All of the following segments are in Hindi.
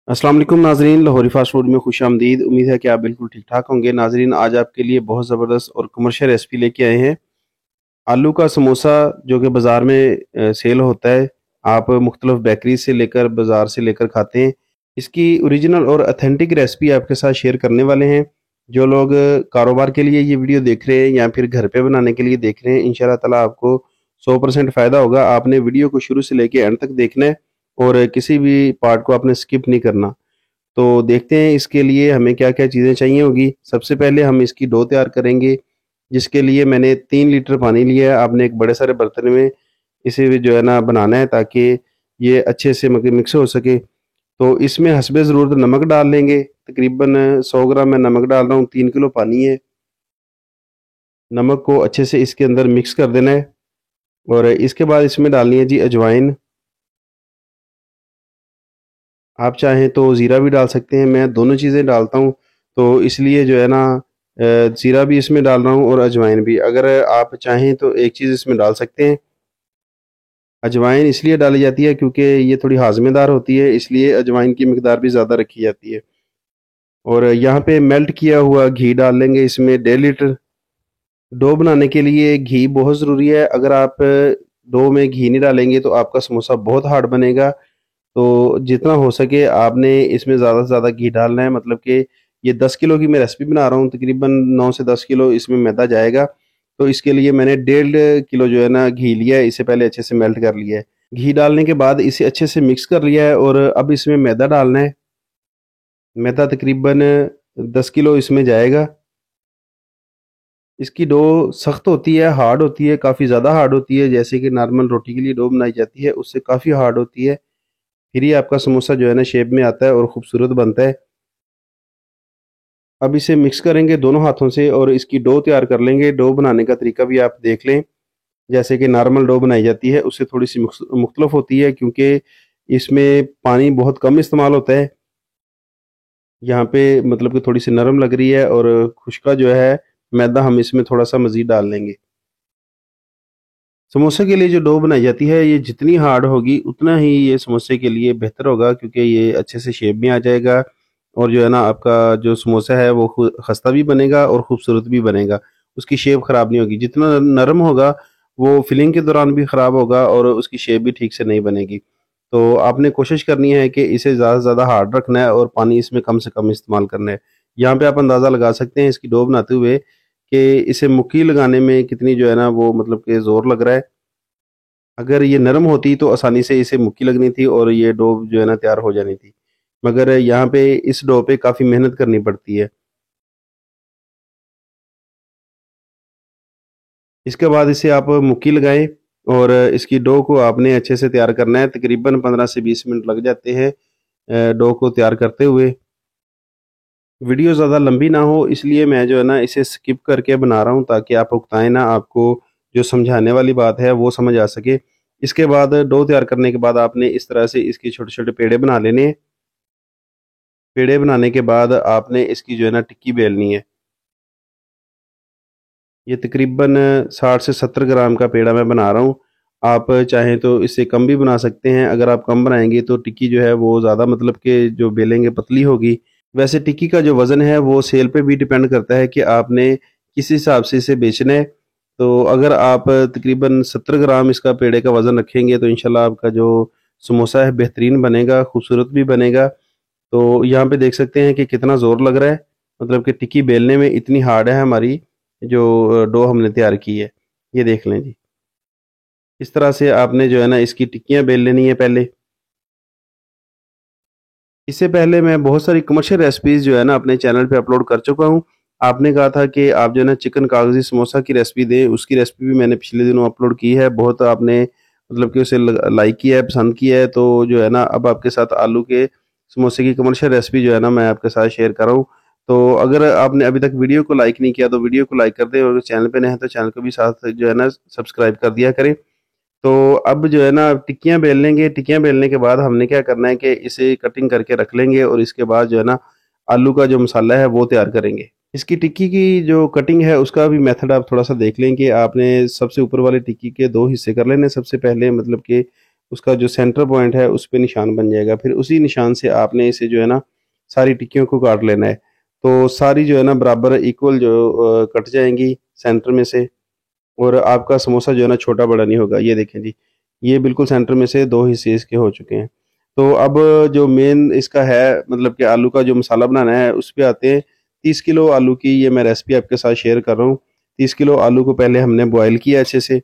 अस्सलाम वालेकुम नाजरीन, लाहौरी फास्ट फूड में खुशामदीद। उम्मीद है कि आप बिल्कुल ठीक ठाक होंगे। नाजरीन, आज आपके लिए बहुत ज़बरदस्त और कमर्शियल रेसिपी लेके आए हैं। आलू का समोसा जो कि बाज़ार में सेल होता है। आप मुख्तलिफ बेकरी से लेकर बाज़ार से लेकर खाते हैं। इसकी ओरिजिनल और ऑथेंटिक रेसिपी आपके साथ शेयर करने वाले हैं। जो लोग कारोबार के लिए ये वीडियो देख रहे हैं या फिर घर पे बनाने के लिए देख रहे हैं, इंशाल्लाह ताला आपको 100% फ़ायदा होगा। आपने वीडियो को शुरू से लेके एंड तक देखना है और किसी भी पार्ट को आपने स्किप नहीं करना। तो देखते हैं इसके लिए हमें क्या-क्या चीज़ें चाहिए होगी। सबसे पहले हम इसकी डो तैयार करेंगे, जिसके लिए मैंने 3 लीटर पानी लिया है। आपने एक बड़े सारे बर्तन में इसे भी जो है ना बनाना है, ताकि ये अच्छे से मिक्स हो सके। तो इसमें हस्बे ज़रूरत नमक डाल लेंगे। तकरीबन 100 ग्राम मैं नमक डाल रहा हूँ, 3 किलो पानी है। नमक को अच्छे से इसके अंदर मिक्स कर देना है और इसके बाद इसमें डालनी है जी अजवाइन। आप चाहें तो ज़ीरा भी डाल सकते हैं, मैं दोनों चीज़ें डालता हूँ, तो इसलिए जो है ना ज़ीरा भी इसमें डाल रहा हूँ और अजवाइन भी। अगर आप चाहें तो एक चीज़ इसमें डाल सकते हैं। अजवाइन इसलिए डाली जाती है क्योंकि ये थोड़ी हाज़मेदार होती है, इसलिए अजवाइन की मिकदार भी ज़्यादा रखी जाती है। और यहाँ पे मेल्ट किया हुआ घी डाल लेंगे इसमें 1.5 लीटर। डो बनाने के लिए घी बहुत ज़रूरी है। अगर आप डो में घी नहीं डालेंगे तो आपका समोसा बहुत हार्ड बनेगा। तो जितना हो सके आपने इसमें ज़्यादा से ज़्यादा घी डालना है। मतलब कि ये 10 किलो की मैं रेसिपी बना रहा हूँ, तकरीबन 9 से 10 किलो इसमें मैदा जाएगा। तो इसके लिए मैंने 1.5 किलो जो है ना घी लिया है, इसे पहले अच्छे से मेल्ट कर लिया है। घी डालने के बाद इसे अच्छे से मिक्स कर लिया है और अब इसमें मैदा डालना है। मैदा तकरीबन 10 किलो इसमें जाएगा। इसकी डो सख्त होती है, हार्ड होती है, काफ़ी ज़्यादा हार्ड होती है, जैसे कि नॉर्मल रोटी के लिए डो बनाई जाती है, उससे काफ़ी हार्ड होती है। फिर ही आपका समोसा जो है ना शेप में आता है और खूबसूरत बनता है। अब इसे मिक्स करेंगे दोनों हाथों से और इसकी डो तैयार कर लेंगे। डो बनाने का तरीका भी आप देख लें, जैसे कि नॉर्मल डो बनाई जाती है उससे थोड़ी-सी मुख्तलिफ होती है, क्योंकि इसमें पानी बहुत कम इस्तेमाल होता है। यहाँ पे मतलब कि थोड़ी-सी नरम लग रही है और खुश्का जो है मैदा हम इसमें थोड़ा-सा मज़ीद डाल लेंगे। समोसे के लिए जो डो बनाई जाती है, ये जितनी हार्ड होगी उतना ही ये समोसे के लिए बेहतर होगा, क्योंकि ये अच्छे से शेप में आ जाएगा और जो है ना आपका जो समोसा है वो खस्ता भी बनेगा और खूबसूरत भी बनेगा। उसकी शेप ख़राब नहीं होगी। जितना नरम होगा वो फिलिंग के दौरान भी ख़राब होगा और उसकी शेप भी ठीक से नहीं बनेगी। तो आपने कोशिश करनी है कि इसे ज़्यादा से ज़्यादा हार्ड रखना है और पानी इसमें कम से कम इस्तेमाल करना है। यहाँ पे आप अंदाज़ा लगा सकते हैं इसकी डो बनाते हुए कि इसे मुक्की लगाने में कितनी जो है ना वो मतलब कि ज़ोर लग रहा है। अगर ये नरम होती तो आसानी से इसे मुक्की लगनी थी और ये डो जो है ना तैयार हो जानी थी। मगर यहाँ पे इस डो पे काफ़ी मेहनत करनी पड़ती है। इसके बाद इसे आप मुक्की लगाएँ और इसकी डो को आपने अच्छे से तैयार करना है। तकरीबन 15 से 20 मिनट लग जाते हैं डो को तैयार करते हुए। वीडियो ज़्यादा लंबी ना हो इसलिए मैं जो है ना इसे स्किप करके बना रहा हूँ, ताकि आप उकताएँ ना, आपको जो समझाने वाली बात है वो समझ आ सके। इसके बाद डो तैयार करने के बाद आपने इस तरह से इसके छोटे-छोटे पेड़े बना लेने हैं। पेड़े बनाने के बाद आपने इसकी जो है ना टिक्की बेलनी है। ये तकरीबन 60 से 70 ग्राम का पेड़ा मैं बना रहा हूँ। आप चाहें तो इससे कम भी बना सकते हैं। अगर आप कम बनाएँगे तो टिक्की जो है वो ज़्यादा मतलब कि जो बेलेंगे पतली होगी। वैसे टिक्की का जो वज़न है वो सेल पे भी डिपेंड करता है कि आपने किस हिसाब से इसे बेचना है। तो अगर आप तकरीबन 70 ग्राम इसका पेड़े का वज़न रखेंगे तो इंशाल्लाह आपका जो समोसा है बेहतरीन बनेगा, खूबसूरत भी बनेगा। तो यहाँ पे देख सकते हैं कि कितना ज़ोर लग रहा है, मतलब कि टिक्की बेलने में इतनी हार्ड है हमारी जो डो हमने तैयार की है। ये देख लें जी। इस तरह से आपने जो है ना इसकी टिक्कियाँ बेल लेनी है पहले। इससे पहले मैं बहुत सारी कमर्शियल रेसिपीज़ जो है ना अपने चैनल पे अपलोड कर चुका हूँ। आपने कहा था कि आप जो है ना चिकन कागज़ी समोसा की रेसिपी दें, उसकी रेसिपी भी मैंने पिछले दिनों अपलोड की है। बहुत आपने मतलब कि उसे लाइक किया है, पसंद किया है। तो जो है ना अब आपके साथ आलू के समोसे की कमर्शियल रेसिपी जो है ना मैं आपके साथ शेयर कर रहा हूँ। तो अगर आपने अभी तक वीडियो को लाइक नहीं किया तो वीडियो को लाइक कर दें, और अगर चैनल पे नए हैं तो चैनल को भी साथ जो है ना सब्सक्राइब कर दिया करें। तो अब जो है ना टिक्कियाँ बेल लेंगे। टिक्कियाँ बेलने के बाद हमने क्या करना है कि इसे कटिंग करके रख लेंगे और इसके बाद जो है ना आलू का जो मसाला है वो तैयार करेंगे। इसकी टिक्की की जो कटिंग है उसका भी मेथड आप थोड़ा-सा देख लें कि आपने सबसे ऊपर वाली टिक्की के 2 हिस्से कर लेने सबसे पहले, मतलब कि उसका जो सेंटर पॉइंट है उस पे निशान बन जाएगा। फिर उसी निशान से आपने इसे जो है ना सारी टिक्कियों को काट लेना है। तो सारी जो है ना बराबर इक्वल जो कट जाएँगी सेंटर में से, और आपका समोसा जो है ना छोटा बड़ा नहीं होगा। ये देखें जी, ये बिल्कुल सेंटर में से 2 हिस्से इसके हो चुके हैं। तो अब जो मेन इसका है मतलब कि आलू का जो मसाला बनाना है उस पे आते हैं। 30 किलो आलू की ये मैं रेसिपी आपके साथ शेयर कर रहा हूँ। 30 किलो आलू को पहले हमने बॉयल किया अच्छे से।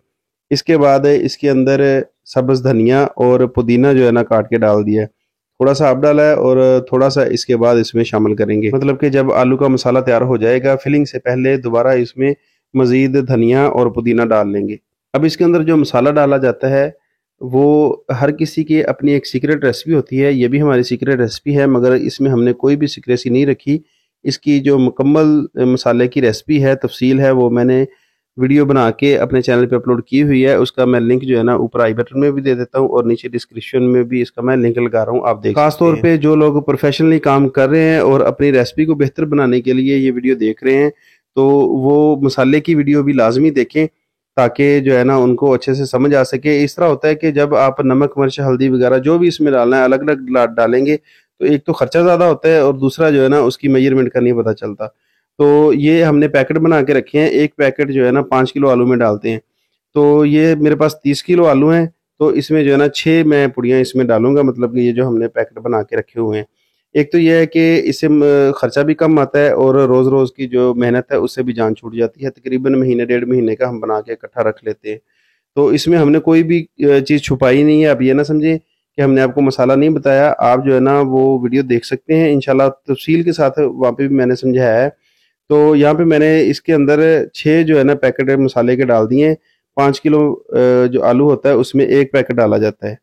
इसके बाद इसके अंदर सब्ज़ धनिया और पुदीना जो है ना काट के डाल दिया है। थोड़ा-सा अब डाला है और थोड़ा-सा इसके बाद इसमें शामिल करेंगे। मतलब कि जब आलू का मसाला तैयार हो जाएगा, फिलिंग से पहले दोबारा इसमें मज़ीद धनिया और पुदीना डाल लेंगे। अब इसके अंदर जो मसाला डाला जाता है, वो हर किसी की अपनी एक सीक्रेट रेसिपी होती है। ये भी हमारी सीक्रेट रेसिपी है, मगर इसमें हमने कोई भी सीक्रेसी नहीं रखी। इसकी जो मुकम्मल मसाले की रेसिपी है, तफ़सील है, वो मैंने वीडियो बना के अपने चैनल पे अपलोड की हुई है। उसका मैं लिंक जो है ना ऊपर आई बटन में भी दे देता हूँ और नीचे डिस्क्रिप्शन में भी इसका मैं लिंक लगा रहा हूँ, आप देख खास तौर पे जो लोग प्रोफेशनली काम कर रहे हैं और अपनी रेसिपी को बेहतर बनाने के लिए ये वीडियो देख रहे हैं, तो वो मसाले की वीडियो भी लाजमी देखें, ताकि जो है ना उनको अच्छे से समझ आ सके। इस तरह होता है कि जब आप नमक, मिर्च, हल्दी वगैरह जो भी इसमें डालना है अलग-अलग डालेंगे, तो एक तो खर्चा ज़्यादा होता है और दूसरा जो है ना उसकी मेजरमेंट का नहीं पता चलता। तो ये हमने पैकेट बना के रखे हैं। एक पैकेट जो है ना 5 किलो आलू में डालते हैं। तो ये मेरे पास 30 किलो आलू हैं, तो इसमें जो है ना 6 मैं पुड़ियाँ इसमें डालूँगा, मतलब कि ये जो हमने पैकेट बना के रखे हुए हैं। एक तो ये है कि इससे खर्चा भी कम आता है और रोज़-रोज़ की जो मेहनत है उससे भी जान छूट जाती है। तकरीबन महीने, डेढ़ महीने का हम बना के इकट्ठा रख लेते हैं। तो इसमें हमने कोई भी चीज़ छुपाई नहीं है। आप ये ना समझें कि हमने आपको मसाला नहीं बताया। आप जो है ना वो वीडियो देख सकते हैं, इंशाल्लाह तफ़सील के साथ वहाँ पे भी मैंने समझाया है। तो यहाँ पे मैंने इसके अंदर 6 जो है ना पैकेट मसाले के डाल दिए हैं। 5 किलो जो आलू होता है उसमें 1 पैकेट डाला जाता है।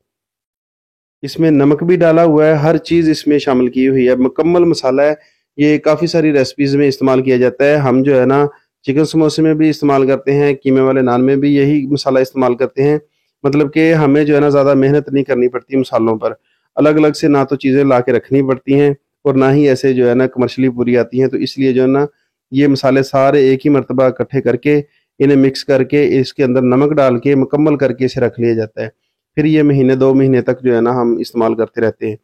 इसमें नमक भी डाला हुआ है, हर चीज़ इसमें शामिल की हुई है, मुकम्मल मसाला है। ये काफ़ी सारी रेसिपीज़ में इस्तेमाल किया जाता है। हम जो है ना चिकन समोसे में भी इस्तेमाल करते हैं, कीमे वाले नान में भी यही मसाला इस्तेमाल करते हैं। मतलब कि हमें जो है ना ज़्यादा मेहनत नहीं करनी पड़ती मसालों पर। अलग-अलग से ना तो चीज़ें ला के रखनी पड़ती हैं और ना ही ऐसे जो है ना कमर्शियली पूरी आती हैं। तो इसलिए जो है ना ये मसाले सारे एक ही मर्तबा इकट्ठे करके, इन्हें मिक्स करके, इसके अंदर नमक डाल के मुकम्मल करके इसे रख लिया जाता है। फिर ये महीने 2 महीने तक जो है ना हम इस्तेमाल करते रहते हैं।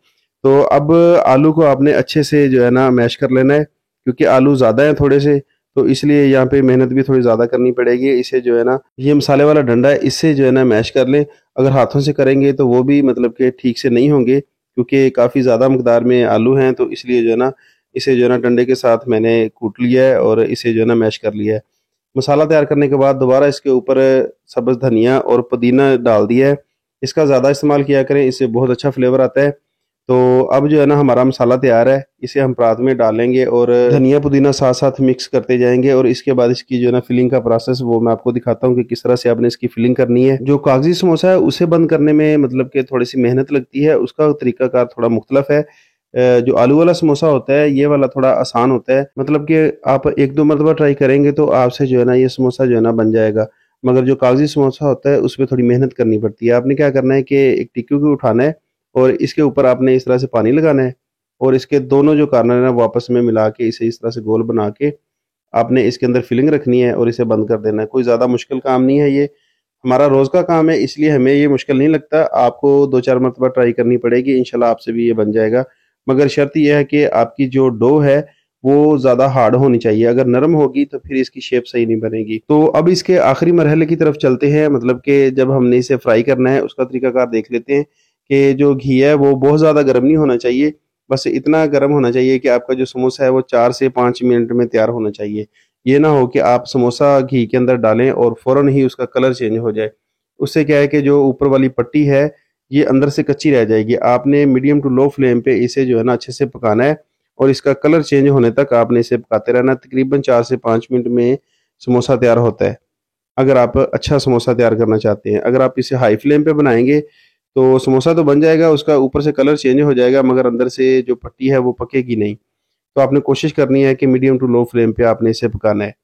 तो अब आलू को आपने अच्छे से जो है ना मैश कर लेना है, क्योंकि आलू ज़्यादा हैं थोड़े से, तो इसलिए यहाँ पे मेहनत भी थोड़ी ज़्यादा करनी पड़ेगी। इसे जो है ना ये मसाले वाला डंडा है, इससे जो है ना मैश कर लें। अगर हाथों से करेंगे तो वो भी मतलब कि ठीक से नहीं होंगे, क्योंकि काफ़ी ज़्यादा मकदार में आलू हैं, तो इसलिए जो है ना इसे जो है ना डंडे के साथ मैंने कूट लिया है और इसे जो है ना मैश कर लिया है। मसाला तैयार करने के बाद दोबारा इसके ऊपर सब्ज़ धनिया और पुदीना डाल दिया है। इसका ज़्यादा इस्तेमाल किया करें, इससे बहुत अच्छा फ्लेवर आता है। तो अब जो है ना हमारा मसाला तैयार है, इसे हम परात में डालेंगे और धनिया पुदीना साथ-साथ मिक्स करते जाएँगे और इसके बाद इसकी जो है ना फिलिंग का प्रोसेस वो मैं आपको दिखाता हूँ कि किस तरह से आपने इसकी फिलिंग करनी है। जो कागज़ी समोसा है उसे बंद करने में मतलब कि थोड़ी-सी मेहनत लगती है, उसका तरीकाकार थोड़ा मुख्तलफ है। जो आलू वाला समोसा होता है, ये वाला थोड़ा आसान होता है। मतलब कि आप 1-2 मरतबा ट्राई करेंगे तो आपसे जो है ना ये समोसा जो है ना बन जाएगा। मगर जो कागज़ी समोसा होता है उसमें थोड़ी मेहनत करनी पड़ती है। आपने क्या करना है कि एक टिक्की को उठाना है और इसके ऊपर आपने इस तरह से पानी लगाना है और इसके दोनों जो कॉर्नर है ना वो आपस में मिला के इसे इस तरह से गोल बना के आपने इसके अंदर फिलिंग रखनी है और इसे बंद कर देना है। कोई ज़्यादा मुश्किल काम नहीं है ये, हमारा रोज़ का काम है, इसलिए हमें ये मुश्किल नहीं लगता। आपको 2-4 मरतबा ट्राई करनी पड़ेगी, इंशाल्लाह आपसे भी ये बन जाएगा। मगर शर्त ये है कि आपकी जो डो है वो ज़्यादा हार्ड होनी चाहिए। अगर नरम होगी तो फिर इसकी शेप सही नहीं बनेगी। तो अब इसके आखिरी मरहले की तरफ चलते हैं, मतलब कि जब हमने इसे फ्राई करना है उसका तरीकाकार देख लेते हैं कि जो घी है वो बहुत ज़्यादा गर्म नहीं होना चाहिए। बस इतना गर्म होना चाहिए कि आपका जो समोसा है वो 4 से 5 मिनट में तैयार होना चाहिए। ये ना हो कि आप समोसा घी के अंदर डालें और फ़ौरन ही उसका कलर चेंज हो जाए। उससे क्या है कि जो ऊपर वाली पट्टी है, ये अंदर से कच्ची रह जाएगी। आपने मीडियम टू लो फ्लेम पे इसे जो है ना अच्छे से पकाना है और इसका कलर चेंज होने तक आपने इसे पकाते रहना है। तकरीबन 4 से 5 मिनट में समोसा तैयार होता है, अगर आप अच्छा समोसा तैयार करना चाहते हैं। अगर आप इसे हाई फ्लेम पे बनाएँगे, तो समोसा तो बन जाएगा, उसका ऊपर से कलर चेंज हो जाएगा, मगर अंदर से जो पट्टी है वो पकेगी नहीं। तो आपने कोशिश करनी है कि मीडियम टू लो फ्लेम पे आपने इसे पकाना है।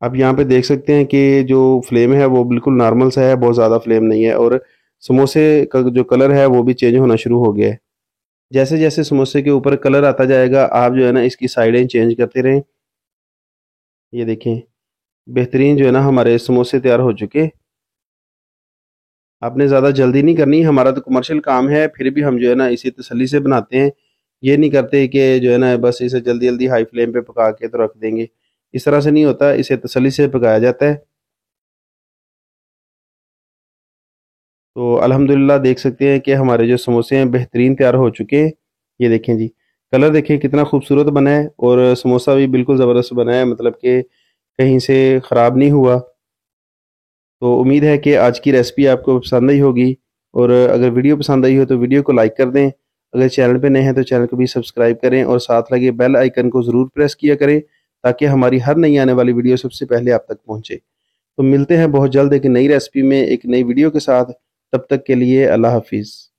आप यहाँ पे देख सकते हैं कि जो फ्लेम है वो बिल्कुल नॉर्मल सा है, बहुत ज़्यादा फ्लेम नहीं है और समोसे का जो कलर है वो भी चेंज होना शुरू हो गया है। जैसे-जैसे समोसे के ऊपर कलर आता जाएगा, आप जो है ना इसकी साइडें चेंज करते रहें। ये देखें, बेहतरीन जो है ना हमारे समोसे तैयार हो चुके। आपने ज़्यादा जल्दी नहीं करनी, हमारा तो कमर्शियल काम है, फिर भी हम जो है ना इसे तसल्ली से बनाते हैं। ये नहीं करते कि जो है ना बस इसे जल्दी-जल्दी हाई फ्लेम पे पका के तो रख देंगे। इस तरह से नहीं होता, इसे तसल्ली से पकाया जाता है। तो अल्हम्दुलिल्लाह देख सकते हैं कि हमारे जो समोसे हैं बेहतरीन तैयार हो चुके हैं। ये देखें जी, कलर देखें कितना खूबसूरत बना है और समोसा भी बिल्कुल ज़बरदस्त बना है, मतलब कि कहीं से ख़राब नहीं हुआ। तो उम्मीद है कि आज की रेसिपी आपको पसंद आई होगी और अगर वीडियो पसंद आई हो तो वीडियो को लाइक कर दें। अगर चैनल पे नए हैं तो चैनल को भी सब्सक्राइब करें और साथ लगे बेल आइकन को ज़रूर प्रेस किया करें ताकि हमारी हर नई आने वाली वीडियो सबसे पहले आप तक पहुँचे। तो मिलते हैं बहुत जल्द एक नई रेसिपी में एक नई वीडियो के साथ। तब तक के लिए अल्लाह हाफिज़।